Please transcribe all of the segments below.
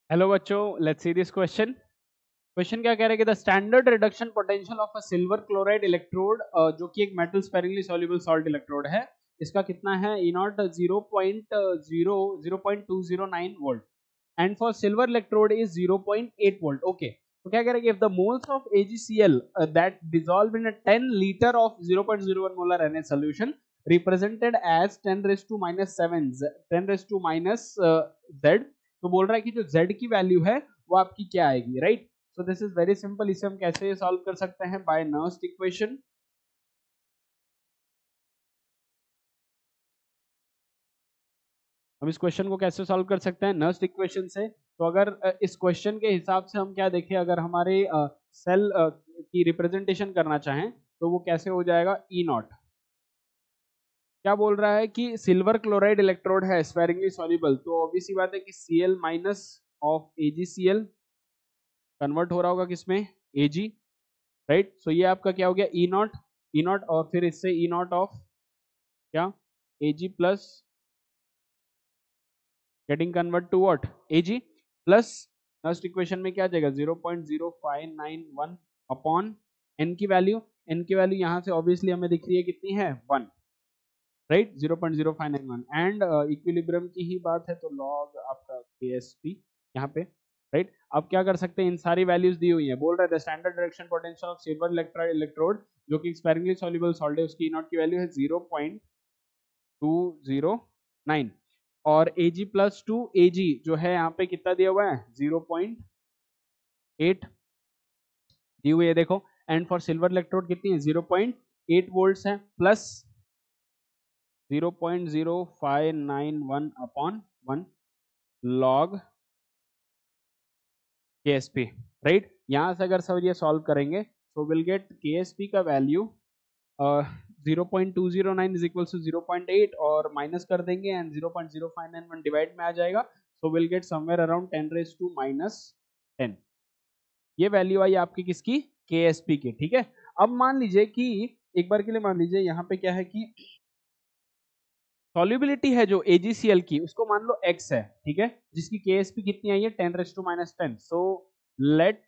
Hello बच्चों, let's see this question. Question क्या कह रहा है कि the standard reduction potential of a silver chloride electrode, जो कि एक metal sparingly soluble salt electrode है, इसका कितना है? E naught 0.209 volt and for silver electrode is 0.8 volt. Okay, तो क्या कह रहा है कि if the moles of AgCl that dissolve in 10 litre of 0.01 molar Na solution represented as 10 raised to minus 7 10 raised to minus z, तो बोल रहा है कि जो z की वैल्यू है वो आपकी क्या आएगी, right? So this is very simple. इसे हम कैसे सॉल्व कर सकते हैं? By Nernst equation. हम इस क्वेश्चन को कैसे सॉल्व कर सकते हैं? नर्स्ट इक्वेशन से। तो अगर इस क्वेश्चन के हिसाब से हम क्या देखें, अगर हमारे सेल की रिप्रेजेंटेशन करना चाहें तो वो कैसे हो जाएगा? ई नॉट, क्या बोल रहा है कि सिल्वर क्लोराइड इलेक्ट्रोड है स्पेरिंगली सॉल्युबल, तो ऑब्वियस सी बात है कि Cl minus of AgCl convert हो रहा होगा किसमें? Ag, right? सो ये आपका क्या हो गया? ई नॉट, ई नॉट, और फिर इससे ई नॉट ऑफ क्या? Ag plus getting convert to what? Ag plus first equation में क्या आ जाएगा? 0.0591 अपॉन n की वैल्यू। n की वैल्यू यहां से ऑब्वियसली हमें दिख रही है कितनी है? 1, राइट? 0.0591 एंड इक्विलिब्रियम की ही बात है तो लॉग आपका KSP यहाँ पे, राइट? अब क्या कर सकते हैं? इन सारी वैल्यूज दी हुई है, बोल रहा है the standard direction potential of silver electrode electrode जो कि स्पेरिंगली सॉल्युबल सॉल्ट है, उसकी ई नॉट की वैल्यू है 0.209 और Ag प्लस टू Ag जो है यहाँ पे कितना दिया हुआ है? 0.8 दी हुई है, देखो। एंड फॉर सिल्वर इलेक्ट्रोड कितनी है? 0.8 वोल्ट्स है plus 0.0591 upon 1 log KSP, right? यहां से अगर सर ये सॉल्व करेंगे तो विल गेट KSP का वैल्यू 0.209 इज इक्वल टू 0.8 और माइनस कर देंगे एंड 0.0591 डिवाइड में आ जाएगा, so will get somewhere around 10 raise to minus 10। ये वैल्यू आई आपकी किसकी? KSP की, ठीक है। अब मान लीजिए कि एक बार के लिए मान लीजिए यहाँ पे क्या है कि सॉल्युबिलिटी है जो AgCl की, उसको मान लो x है, ठीक है, जिसकी KSP कितनी आई है? 10 raise to minus 10। So let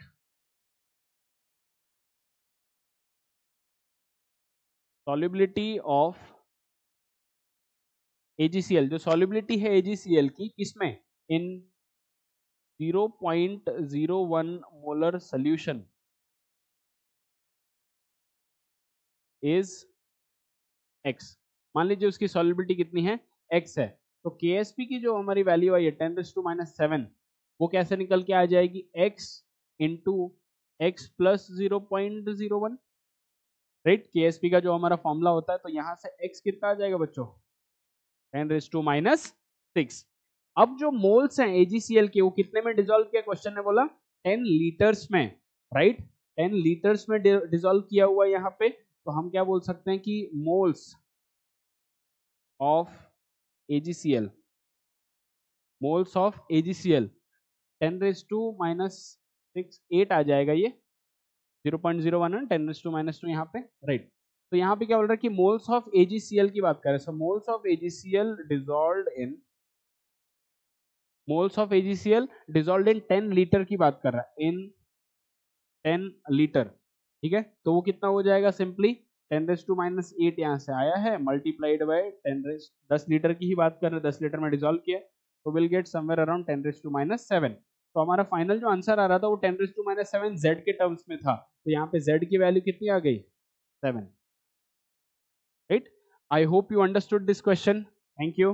solubility of AgCl, जो सॉल्युबिलिटी है AgCl की किसमें? In 0.01 molar solution is x। मान लीजिए उसकी सॉल्युबिलिटी कितनी है? x है। तो KSP की जो हमारी वैल्यू आई है 10 रेज टू माइनस 7, वो कैसे निकल के आ जाएगी? x into x plus 0.01, right? KSP का जो हमारा फॉर्मूला होता है, तो यहां से x कितना आ जाएगा बच्चों? 10 रेज टू माइनस 6। अब जो मोल्स हैं AgCl के, वो कितने में डिसॉल्व किया? क्वेश्चन ने बोला 10 लीटर्स में, राइट? 10 लीटर्स में डिसॉल्व किया हुआ है यहाँ पे, तो हम क्या बोल सकते हैं कि moles of AgCl, moles of AgCl 10 raise to minus 6 8 आ जाएगा ये 0.01 है, 10 रेज टू माइनस 2 यहाँ पे, राइट? तो यहाँ पे क्या बोल रहा है कि मोल्स ऑफ AgCl की बात कर रहे हैं। So moles of AgCl dissolved in, moles of AgCl dissolved in 10 litre की बात कर रहा है, इन 10 लीटर, ठीक है। तो वो कितना हो जाएगा? सिंपली 10 रेज टू माइनस 8 यहाँ से आया है, मल्टीप्लाइड बाय 10 रेज, 10 लीटर की ही बात कर रहे हैं, 10 लीटर में डिसॉल्व किया, तो will get somewhere around 10 raise to minus 7। तो हमारा फाइनल जो आंसर आ रहा था वो 10 रेज टू माइनस 7 जेड के टर्म्स में था, तो यहाँ पे जेड की वैल्यू कितनी आ गई? 7, right? I hope you understood this question. Thank you.